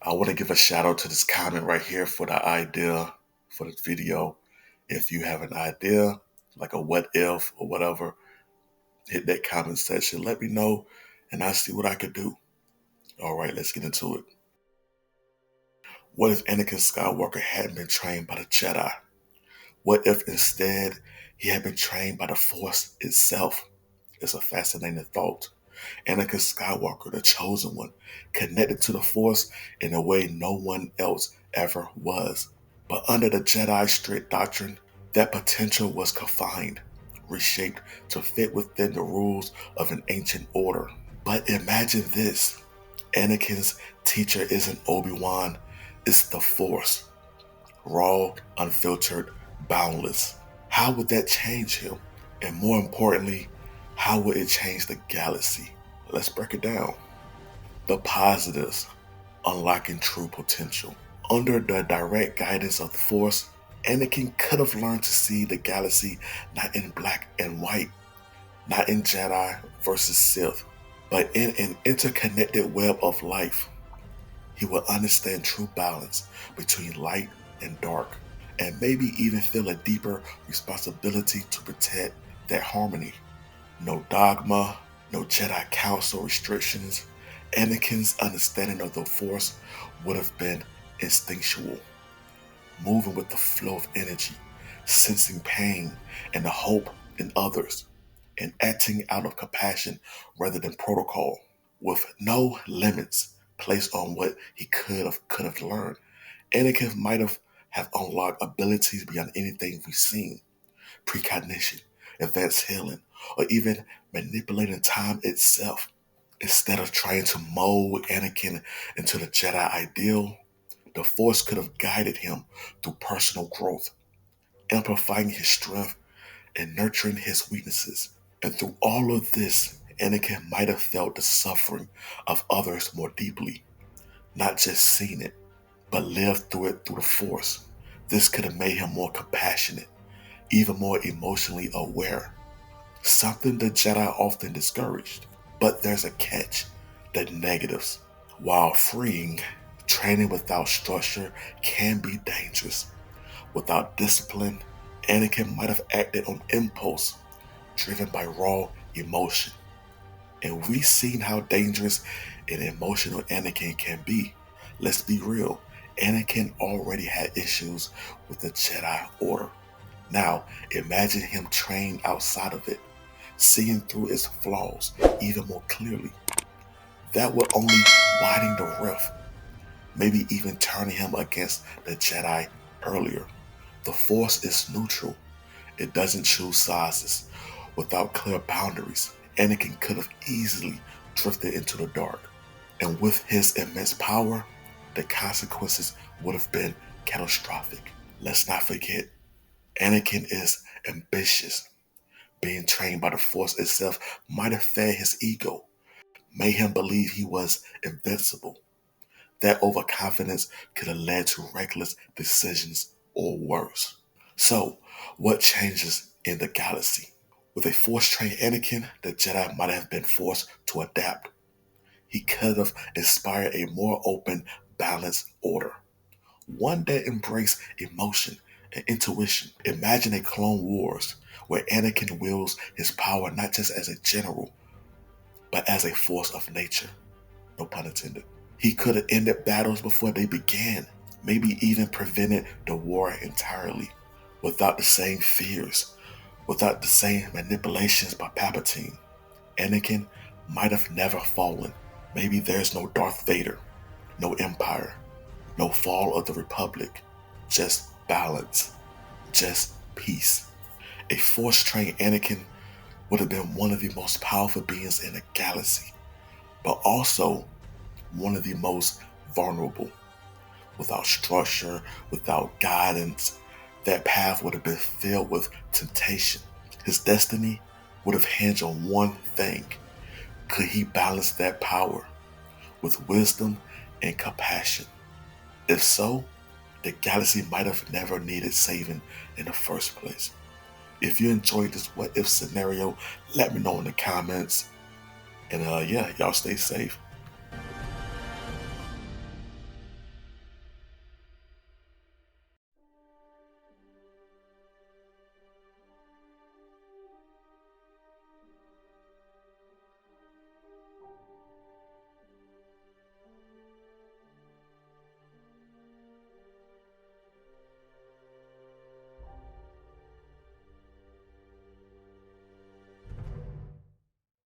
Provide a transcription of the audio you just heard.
I want to give a shout out to this comment right here for the idea for this video. If you have an idea, like a what if or whatever, hit that comment section. Let me know and I'll see what I could do. All right, let's get into it. What if Anakin Skywalker hadn't been trained by the Jedi? What if instead he had been trained by the Force itself? It's a fascinating thought. Anakin Skywalker, the chosen one, connected to the Force in a way no one else ever was. But under the Jedi strict doctrine, that potential was confined, reshaped to fit within the rules of an ancient order. But imagine this. Anakin's teacher isn't Obi-Wan, it's the Force. Raw, unfiltered, boundless. How would that change him? And more importantly, how would it change the galaxy? Let's break it down. The positives, unlocking true potential. Under the direct guidance of the Force, Anakin could have learned to see the galaxy not in black and white, not in Jedi versus Sith, but in an interconnected web of life. He would understand true balance between light and dark, and maybe even feel a deeper responsibility to protect that harmony. No dogma, no Jedi Council restrictions. Anakin's understanding of the Force would have been instinctual, moving with the flow of energy, sensing pain and the hope in others, and acting out of compassion rather than protocol, with no limits placed on what he could have learned. Anakin might have unlocked abilities beyond anything we've seen: precognition, advanced healing, or even manipulating time itself. Instead of trying to mold Anakin into the Jedi ideal, the Force could have guided him through personal growth, amplifying his strength and nurturing his weaknesses. And through all of this, Anakin might have felt the suffering of others more deeply, not just seen it, but lived through it through the Force. This could have made him more compassionate, even more emotionally aware, something the Jedi often discouraged. But there's a catch: the negatives. While freeing, training without structure can be dangerous. Without discipline, Anakin might have acted on impulse, driven by raw emotion. And we've seen how dangerous an emotional Anakin can be. Let's be real, Anakin already had issues with the Jedi Order. Now, imagine him trained outside of it, seeing through its flaws even more clearly. That would only widen the rift, maybe even turning him against the Jedi earlier. The Force is neutral. It doesn't choose sizes. Without clear boundaries, Anakin could have easily drifted into the dark. And with his immense power, the consequences would have been catastrophic. Let's not forget, Anakin is ambitious. Being trained by the Force itself might have fed his ego, made him believe he was invincible. That overconfidence could have led to reckless decisions or worse. So, what changes in the galaxy? With a Force-trained Anakin, the Jedi might have been forced to adapt. He could have inspired a more open, balanced order, one that embraced emotion and intuition. Imagine a Clone Wars where Anakin wields his power not just as a general, but as a force of nature. No pun intended. He could have ended battles before they began, maybe even prevented the war entirely, without the same fears, without the same manipulations by Palpatine. Anakin might have never fallen. Maybe there's no Darth Vader, no Empire, no fall of the Republic, just balance, just peace. A Force-trained Anakin would have been one of the most powerful beings in the galaxy, but also one of the most vulnerable. Without structure, without guidance, that path would have been filled with temptation. His destiny would have hinged on one thing: could he balance that power with wisdom and compassion? If so, the galaxy might have never needed saving in the first place. If you enjoyed this what if scenario, let me know in the comments. And yeah, y'all stay safe.